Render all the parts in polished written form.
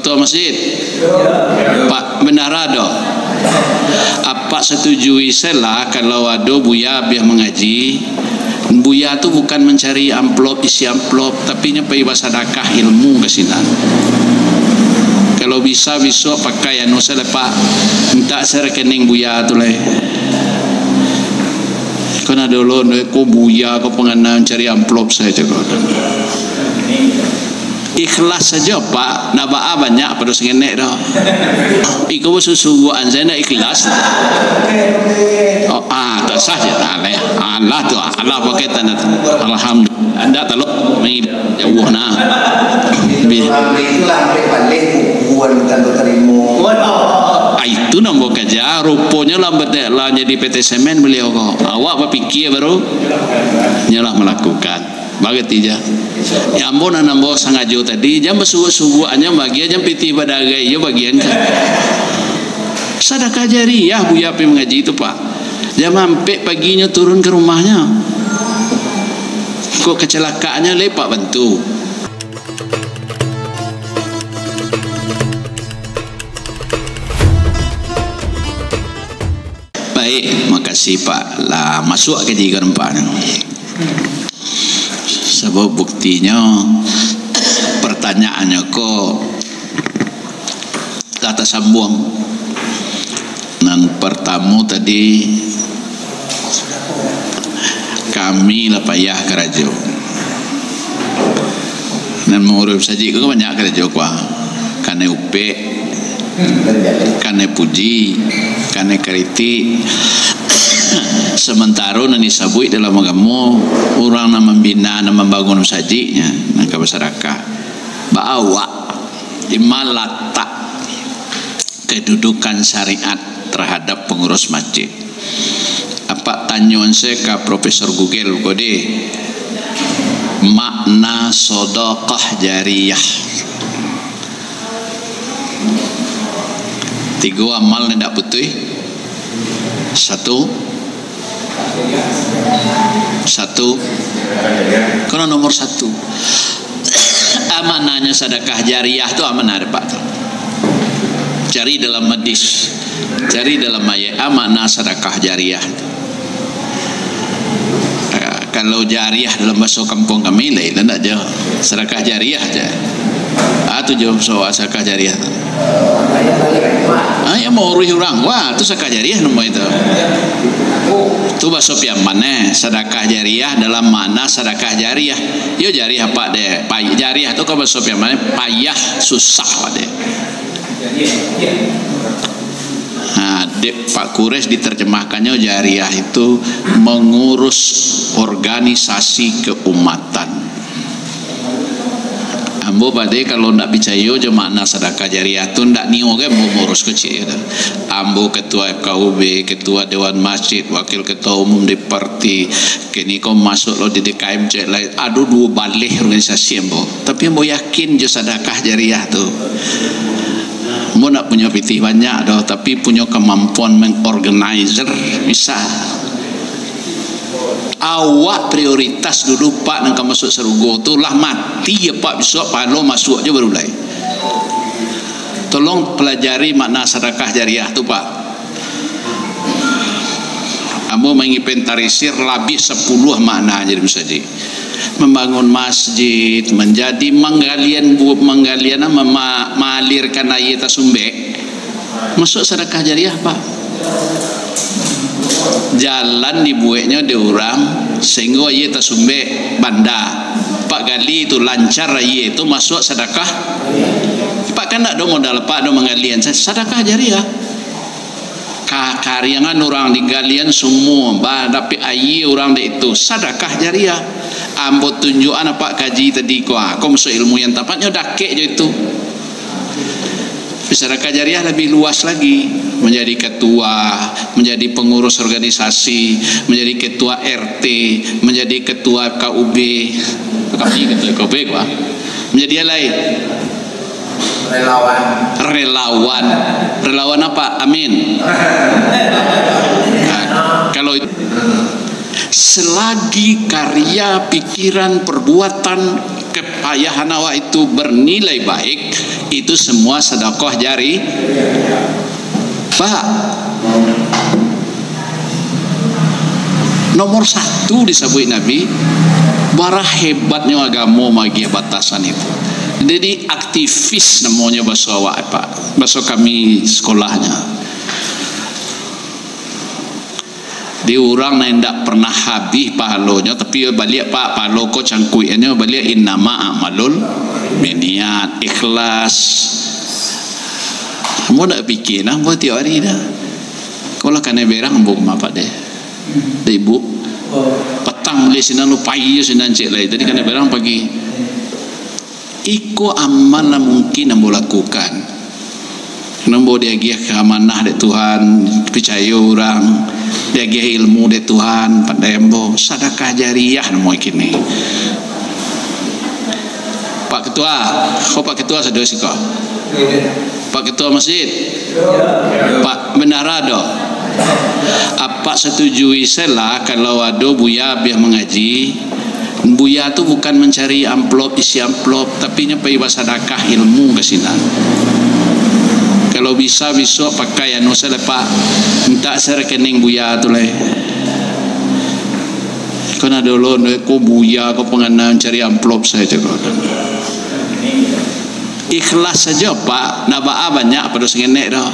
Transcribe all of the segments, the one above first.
ketua masjid, Pak Bendara do. Apa setujui saya kalau ada buya biar mengaji, buya tu bukan mencari amplop isi amplop, tapi nyapai sedekah ilmu ke sini. Kalau bisa besok pakai anu saya Pak, minta saya rekening buya tu lah. Kan ada lo ko buya ko pengenal cari amplop saya juga. Ikhlas saja Pak, nak ba'a banyak pada sengenek dah. Iku susuguan saya nak ikhlas. Oh, tak sah je Allah tu, Allah pakai tanda. Alhamdulillah. Anda taluk jauh nah. Itulah balik bukan terima. Itu nombor kerja, rupanya lambat lah jadi PT Semen beliau kok. Awak berpikir baru nyalah melakukan. Bagati je. Ya ampun nambah sangajo tadi jam bersubuh-subuhannya bagian jam pitih badagai ya bagian kan. Sedekah jariyah buya pergi mengaji itu Pak. Jam sampai paginya turun ke rumahnya. Kok kecelakaannya lepak bantu. Baik, makasih Pak. Lah masuk ke tiga empat. Sebab buktinya pertanyaannya kok kata sambung. Nan pertama tadi kami lah payah kerajo. Dan mengurus saja kok banyak kerajo kuah. Kane upe, kane puji, kane kritik. Sementara nani sabui dalam agama orang nak membina, nak membangun sajinya, nak ke masyarakat. Bawa imalatak kedudukan syariat terhadap pengurus masjid. Apa tanyaan saya ke Profesor Google kode makna sedekah jariyah. 3 amal hendak putih. 1 karena nomor 1 amanahnya sedekah jariyah tu amanah ada Pak. Cari dalam hadis, cari dalam ayat amanah sedekah jariyah. Kalau jariyah dalam bahasa kampung kami lain tak je sedekah jariyah je. Tu jawab soal sedekah jariyah. Yang mau urus orang, wah tu sedekah jariyah nama itu. Tu bahasa pian mana sedekah jariyah dalam mana sedekah jariyah. Yo jariyah Pak deh. Jariyah tu kan bahasa pian mana payah susah Pak deh. Pak Kures diterjemahkannya jariyah itu mengurus organisasi keumatan. Ambo badai kalau ndak percaya je makna sedekah jariyah tu ndak nio ke mengurus kecil. Ambo ketua FKUB, ketua Dewan Masjid, wakil ketua umum di parti, kini kau masuk lo di DKMC lain. Aduh 2 balik organisasi ambo. Tapi ambo yakin je sedekah jariyah tu. Ambo nak punya pitih banyak dah, tapi punya kemampuan mengorganizer bisa. Awak prioritas dulu Pak nak masuk serugo tu lah mati ya Pak besok palo masuk aja baru mulai. Tolong pelajari makna sedekah jariyah tu Pak. Ambo menginventarisir lebih 10 makna jadi saja. Membangun masjid, menjadi menggalian mengalirkan air tasumbe. Masuk sedekah jariyah Pak. Jalan dibuatnya di orang sehingga air tasumbe banda. Pak gali itu lancar air itu masuk sedekah. Pak kan tak ada modal Pak ada menggalian sedekah jariyah. Karyangan orang di galian semua tapi air orang itu sedekah jariyah. Ambo tunjukan apa kaji tadi kau masuk ilmu yang tepatnya dakek je itu. Sedekah jariyah lebih luas lagi, menjadi ketua, menjadi pengurus organisasi, menjadi ketua RT, menjadi ketua KUB, kami ketua KUB kok, menjadi yang lain. Relawan apa? Amin. Kalau selagi karya, pikiran, perbuatan, kepayahan awak itu bernilai baik, Itu semua sedekah jari. Pak, nomor satu disebut Nabi, barah hebatnya agama magi batasan itu. Jadi aktivis namanya bahasa awak Pak, bahasa kami sekolahnya. Di orang yang tidak pernah habis pahalonya, tapi balik Pak pahalo ko cangkuiannya balik innama amalul biniat, ikhlas. Mau nak fikir nah buat tiap hari dah. Kalau kena berang buk apa deh. Dah ibu petang beli sinan lupai sinan cek lagi. Tadi kena berang pagi. Iko amal lah mungkin yang boleh lakukan. Nambo dia giah keamanah dari Tuhan, percaya orang. Dia giah ilmu dari Tuhan, pandai embo sedekah jariah namo kini. Pak Ketua, Pak Ketua sedoi siko. Pak Ketua Masjid, Pak Bendara do. Apa setujui saya kalau ada buya biar mengaji? Buya tu bukan mencari amplop isi amplop, tapi nyampai sedekah ilmu ke sini. Kalau bisa besok pakai anu saya Pak, minta saya rekening buya tu lah. Kena dulu ko buya ko pengenan cari amplop saya cakap. Ikhlas saja Pak, nak ba'a banyak pada sengenek dah.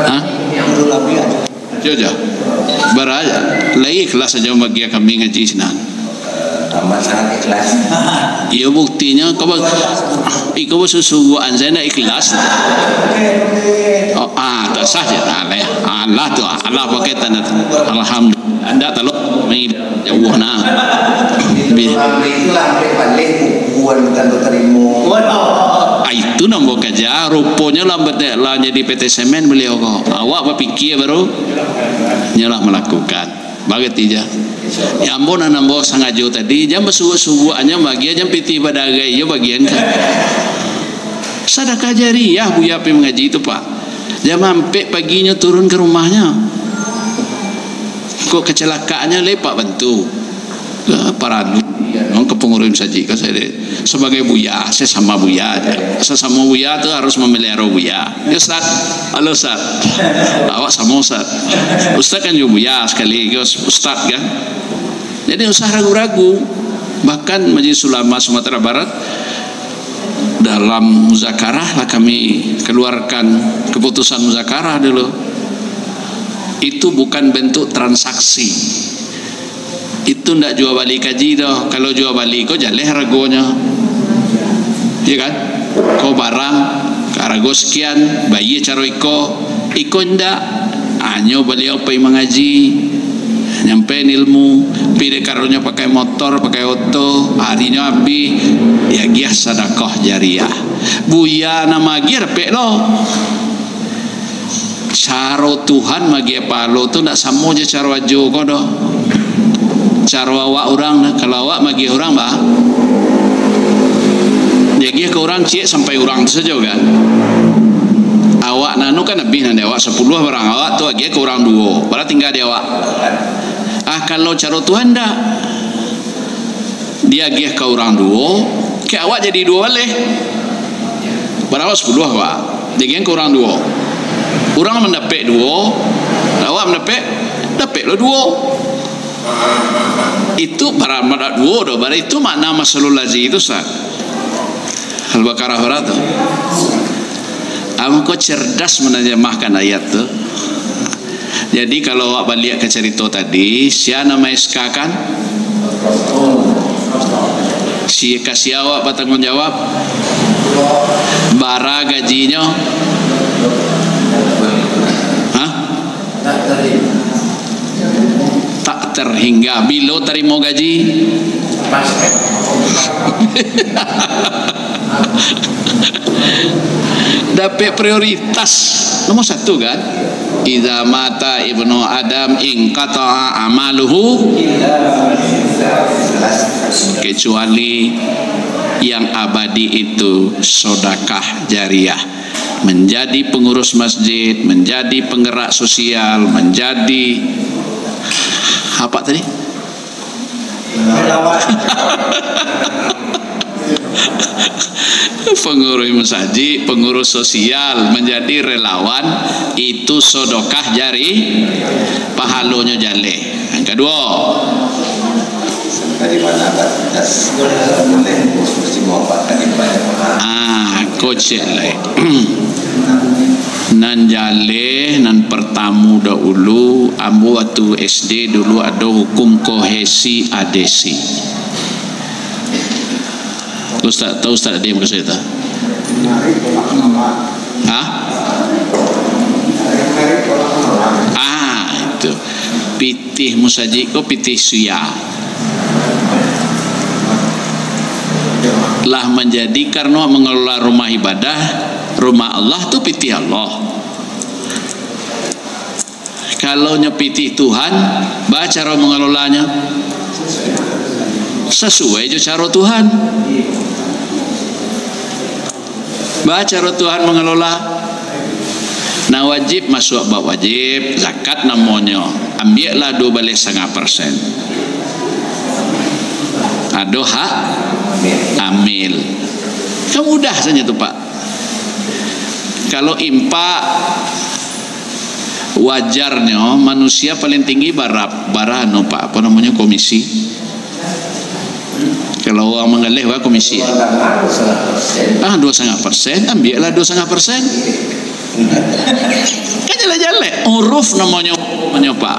Hah? Jojo. Beraja. Lagi ikhlas saja bagi kami ngaji sinan. Amat sangat ikhlas. Iya buktinya kau sesubuhan saya nak ikhlas. Oh, tak sah je. Allah tu Allah pakai tanda. Alhamdulillah. Anda teluk jauh nah. Itulah balik bukan tanda terima. Itu nombor kerja. Rupanya lambat lah jadi PT Semen beliau kok. Awak berfikir baru nyalah melakukan. Bagati je. Ya ampun nambah sangat jauh tadi. Jam bersubuh-subuhannya bagian jam piti badagai ya bagian kan. Sedekah jariah Buya pergi mengaji itu Pak. Jam sampai paginya turun ke rumahnya. Kok kecelakaannya lepak bantu. Paradu. Ke pengurus saji kan saya sebagai Buya, saya sama Buya aja. Sesama Buya tu harus memelihara Buya. Ya Ustaz, halo Ustaz. Awak sama Ustaz. Ustaz kan juga Buya sekali, Ustaz kan. Jadi usah ragu-ragu. Bahkan Majelis Ulama Sumatera Barat dalam muzakarah lah kami keluarkan keputusan muzakarah dulu. Itu bukan bentuk transaksi. Itu ndak jual balik kaji dah. Kalau jual balik kau jaleh harganya, ya kan? Kau barang harga sekian, bayi caro iko ndak. Anyo beliau pergi mengaji, nyampe ilmu, pilih karunya pakai motor, pakai auto, harinya habis, ya giah sedekah jariah. Buya nama giah pek lo. Caro Tuhan magi palo tu ndak sama je caro ajo kau dah. Cara awak orang, kalau awak bagi orang bah, jadi ke orang cik sampai orang tu saja kan. Awak nanu kan lebih nanti awak 10 orang awak tu lagi ke orang 2, baru tinggal dia awak. Kalau cara Tuhan dah, dia lagi ke orang 2, ke awak jadi 2 boleh. Baru awak 10 awak, dia ke orang 2. Orang mendapat 2, awak dapat lo 2. Itu para madat dua bar itu makna masalul lazi itu sah. Al-Baqarah beratu. Aku cerdas menerjemahkan ayat tu. Jadi kalau awak balik ke cerita tadi, siapa nama SK kan? Si kasih awak bertanggung jawab. Bara gajinya. Hah? Tak terhingga bila terima gaji dapat prioritas nomor 1 kan. Idza mata ibnu Adam inqata'a amaluhu kecuali yang abadi itu sedekah jariah, menjadi pengurus masjid, menjadi penggerak sosial, menjadi apa tadi? pengurus masjid, pengurus sosial, menjadi relawan, itu sedekah jari, pahalanya jale. Yang kedua, dari mana batas boleh mesti mau pakai ibadah kocek lah. Nan jale nan pertamu dahulu ambo waktu SD dulu ada hukum kohesi adesi. Ustaz tahu Ustaz dia maksud saya tak? Itu pitih musajik ko pitih suya lah menjadi karena mengelola rumah ibadah, rumah Allah tu pitih Allah. Kalau nyepitih Tuhan, baca cara mengelolanya sesuai je cara Tuhan. Baca cara Tuhan mengelola. Nah wajib masuk bab wajib, zakat namanya. Ambillah 12,5%. Ada hak ambil. Kan mudah saja tu Pak. Kalau impak wajarnya manusia paling tinggi barano Pak, apa namanya, komisi. Kalau orang mengelih komisi 2,5%, ambillah 2,5%. Kan jalan-jalan uruf namanya Pak.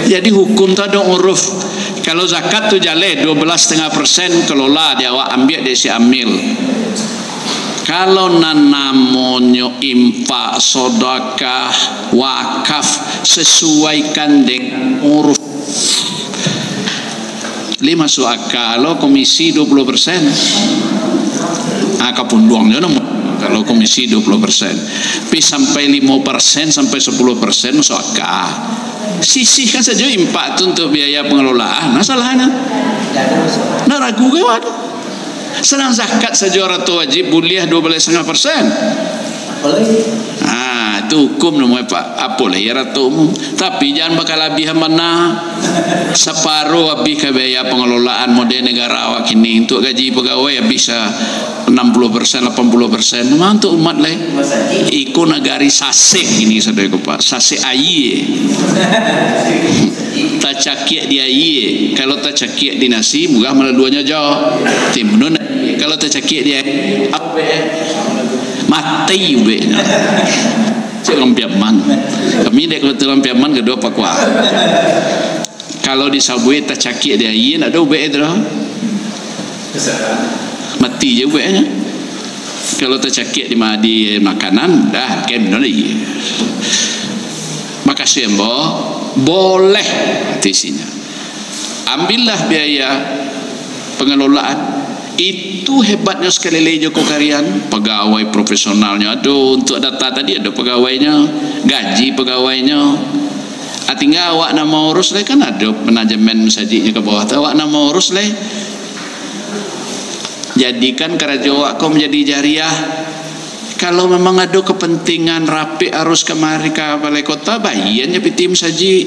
Jadi hukum tu ada uruf. Kalau zakat tu jale 12,5% kelola dia awak ambil dia si ambil. Kalau namanya infak, sedekah, wakaf sesuaikan dengan uruf. Lima masuk akal. Kalau komisi 20%, kapun duangnya kalau komisi 20%, tapi sampai 5% sampai 10% masuk akal. Sisihkan saja impak itu untuk biaya pengelolaan. Nah salahnya, nah ragu ke waduh. Senang zakat saja orang tu wajib boleh 12,5%. Itu hukum namanya Pak. Apa lah ya ratu umum. Tapi jangan bakal lebih mana separuh habis ke biaya pengelolaan model negara awak ini. Untuk gaji pegawai ya bisa 60%, 80%. Memang untuk umat lah. Ikut negari sasek ini saudara Pak. Sasek air. Tak cakiak di air. Kalau tak cakiak di nasi, murah malah duanya jauh. Timun. Kalau tak cakiak di air, apa mati ube. Cik lampiaman. Kami dek kalau lampiaman kedua Pak Kuah. Kalau di Sabui tak cakik dia yin ada ube itu mati je ube nya. Kalau tak cakik di makanan dah kem lagi. Makasih mbak. Boleh tisinya. Ambillah biaya pengelolaan. Itu hebatnya sekali lagi Joko Karian. Pegawai profesionalnya ada. Untuk data tadi ada pegawainya, gaji pegawainya. Tinggal awak nak mau urus lah, kan ada manajemen masjidnya ke bawah. Awak nak mau urus lah, jadikan kerja awak kau menjadi jariah. Kalau memang ada kepentingan rapi harus kemari ke balai kota, bayiannya piti masjid.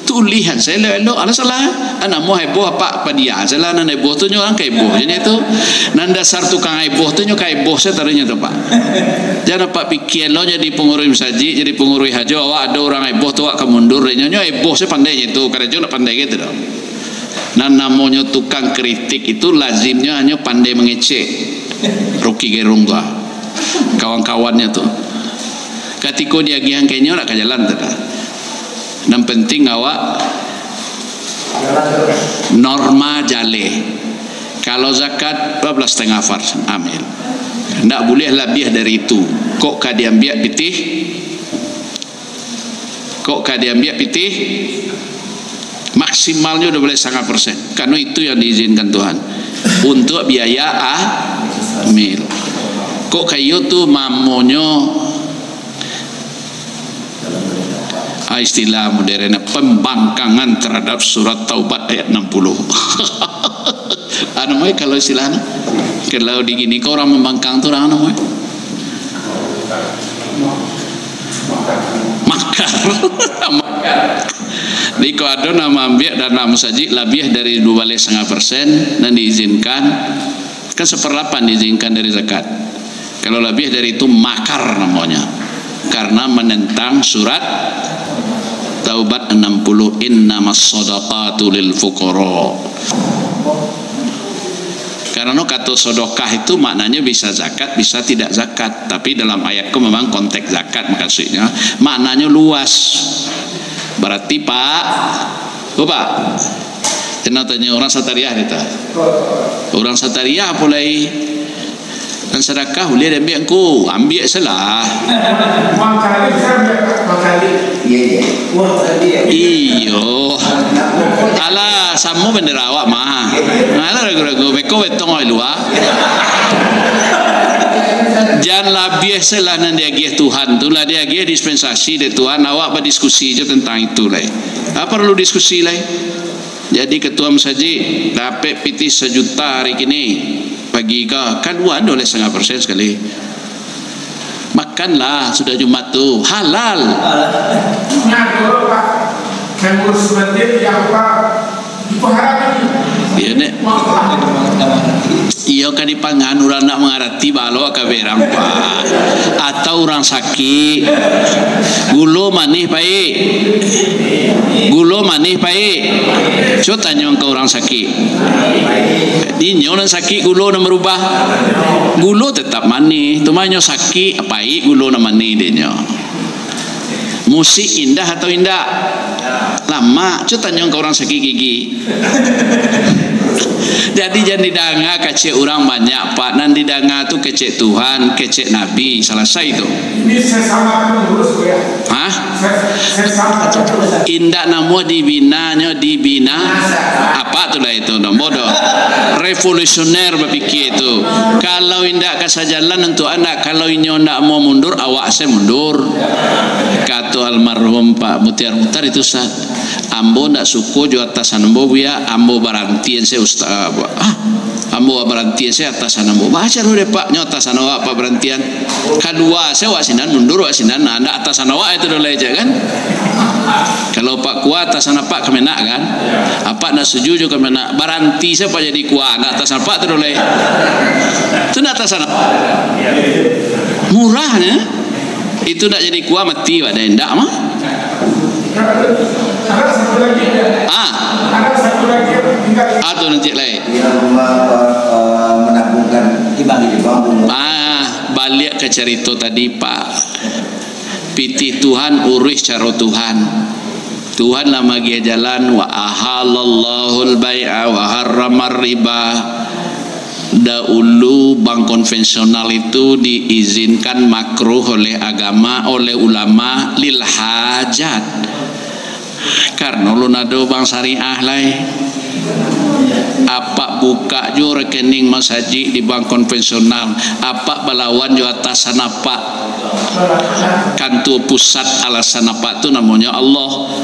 Tulihan saya elok ala salah anak mau heboh apa dia salah nan heboh tu nyo orang kai heboh jadi itu nan dasar tukang heboh tu nyo kai heboh saya taruhnya tu Pak. Jangan Pak pikir lo jadi pengurus masjid, jadi pengurus haji awak ada orang heboh tu awak kemundur nyo heboh saya pandai itu kerja nak pandai gitu dah. Nan namanya tukang kritik itu lazimnya hanya pandai mengecek. Rocky Gerung tu kawan-kawannya tu ketika dia giang kayaknya nak ke jalan tu dah. Dan penting awak norma jale. Kalau zakat 12,5% ambil. Tak boleh lebih dari itu. Kok kah diambil pitih? Kok kah diambil pitih? Maksimalnya 12,5%. Karena itu yang diizinkan Tuhan. Untuk biaya amil. Kok kayu tu mamonyo istilah modern pembangkangan terhadap surat Taubat ayat 60. Namanya kalau istilahnya kalau digini kau orang membangkang tu orang namanya makar. Jadi kalau ada nama ambil dan nama saji lebih dari 12,5% dan diizinkan kan 1/8 diizinkan dari zakat. Kalau lebih dari itu makar namanya, karena menentang surat Taubat 60, innamas shadaqatu lil fuqara. Karena kata sedekah itu maknanya bisa zakat, bisa tidak zakat. Tapi dalam ayatku memang konteks zakat maksudnya. Maknanya luas. Berarti Pak, kena tanya orang Satariah kita. Orang Satariah mulai dan sedekah boleh ambil aku, ambil salah. Iyo. Alah, samu bendera awak mah. Alah ragu-ragu beko betong oi luar. Jangan labih salah nan dia agih Tuhan tu lah, dia agih dispensasi dari Tuhan. Awak berdiskusi je tentang itu lah. Apa perlu diskusi lah? Jadi ketua masjid dapat piti 1 juta hari kini. Bagi kau kan uang oleh 0,5% sekali. Makanlah sudah Jumat tu halal. Iya nek. Iya kan dipangan orang nak mengarati balo kaberang Pak. Atau orang sakit. Gulo manis baik. Gulo manis baik. Coba tanya ke orang sakit. Dinyo orang sakit gulo nak merubah. Gulo tetap manis. Tumanyo sakit baik gulo nak manis dinyo. Musik indah atau indah? Lama. Coba tanya ke orang sakit gigi. Jadi jangan didanga kecek orang banyak Pak. Nan didanga tu kecek Tuhan, kecek Nabi. Selesai itu. Ini saya samakan terus ya. Hah? Saya samakan. Indak namo dibinanya dibina. Apa tu lah itu? Bodoh. Revolusioner berpikir itu. Kalau indak kasajalan untuk anak. Kalau inyo ndak mau mundur, awak saya mundur. Kata almarhum Pak Mutiar Mutar itu saat. Ambo ndak suku jo atasan ambo ya, ambo barantian saya ustaz. Ambo barantian saya atasan ambo. Baca lu deh Pak, nyo atasan awak Pak barantian. Kedua saya wasinan mundur wasinan, ndak atasan awak itu dole aja kan. Kalau Pak kuat atasan apa kemenak kan? Apa nak setuju kemenak baranti saya Pak jadi kuat, ndak atasan apa itu dole. Itu ndak atasan apa? Murahnya. Itu ndak jadi kuat mati Pak, ndak mah. Ada satu lagi. Ada satu lagi tinggal. Atau nanti lain. Menabungkan dibagi. Balik ke cerita tadi Pak. Piti Tuhan urus cara Tuhan. Tuhan lama dia jalan wa ahalallahul bai'a wa harramar riba. Dahulu bank konvensional itu diizinkan makruh oleh agama, oleh ulama lil hajat. Karena lu nado bank syariah lah. Apa buka jo rekening masjid di bank konvensional, apa balawan jo atasan apa kantor pusat alasan apa tu namanya Allah.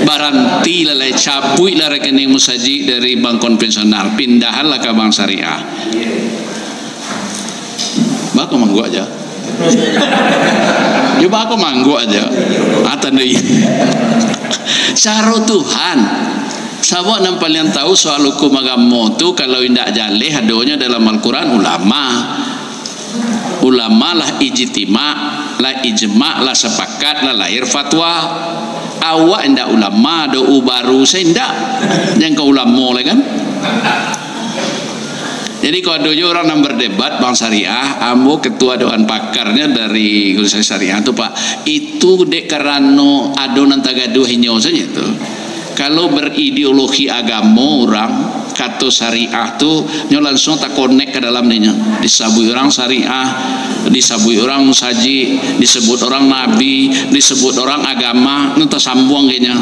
Baranti lah cabui lah rekening masjid dari bank konvensional, pindahanlah ke bank syariah. Bako manggu aja. Coba aku manggu aja. Atandai. Cara Tuhan. Sabak yang paling tahu soal hukum agama tu kalau indak jaleh adanya dalam Al-Quran ulama. Ulama lah ijtima, lah ijma, lah sepakat, lah lahir fatwa. Awak indak ulama, do baru saya indak. Yang ke ulama lah kan. Jadi kalau ada orang yang berdebat bang syariah, ambo ketua dewan pakarnya dari Guru Syariah itu Pak, itu dek karena ado nanta gaduh hinyo saja itu. Kalau berideologi agama orang kata syariah tu nyo langsung tak connect ke dalam dia. Disebut orang syariah, disebut orang musaji, disebut orang nabi, disebut orang agama, nyo tersambung kayaknya.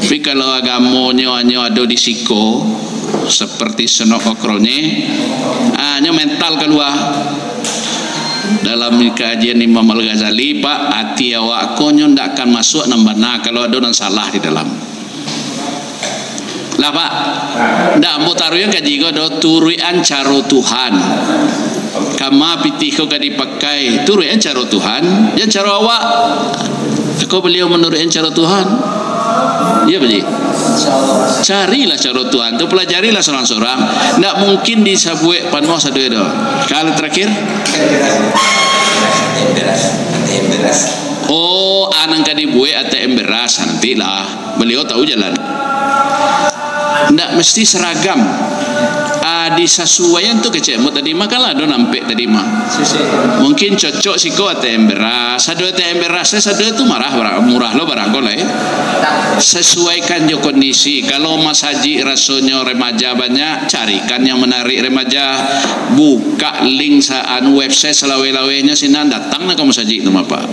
Tapi kalau agamanya hanya ada di siko seperti senok okronye, hanya mental keluar. Dalam kajian Imam Al-Ghazali Pak, hati awak konyo ndak akan masuk nambah kalau ada yang salah di dalam. Lah Pak, ndak mau taruhnya kaji ko do turuan caro Tuhan. Kama pitiko ka dipakai turuan caro Tuhan, yang caro awak. Kau beliau menurut caro Tuhan. Iya betul. Carilah cara Tuhan tu, pelajarilah seorang-seorang. Nggak mungkin di sabuek panuh satu itu. Kalau terakhir, oh anang kadi buek ATM beras nantilah. Beliau tahu jalan. Nggak mesti seragam. Di sesuaian tu kecemut tadi makalah do nampek tadi mah. Mungkin cocok siko ATM beras, satu ATM beras, satu itu murah lo barang kau lah. Sesuaikan jo kondisi. Kalau Mas Haji rasanya remaja banyak, carikan yang menarik remaja. Buka link saan website selawe-lawenya sinan datang nak Mas Haji itu apa?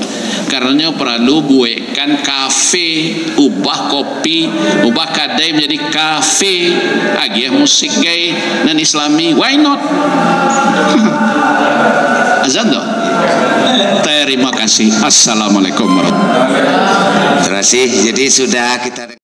Karena perlu buatkan kafe, ubah kopi, ubah kedai menjadi kafe, agiah musik gay dan Islami, why not? Azan doh. Terima kasih. Assalamualaikum warahmatullahi wabarakatuh. Terima kasih. Jadi sudah kita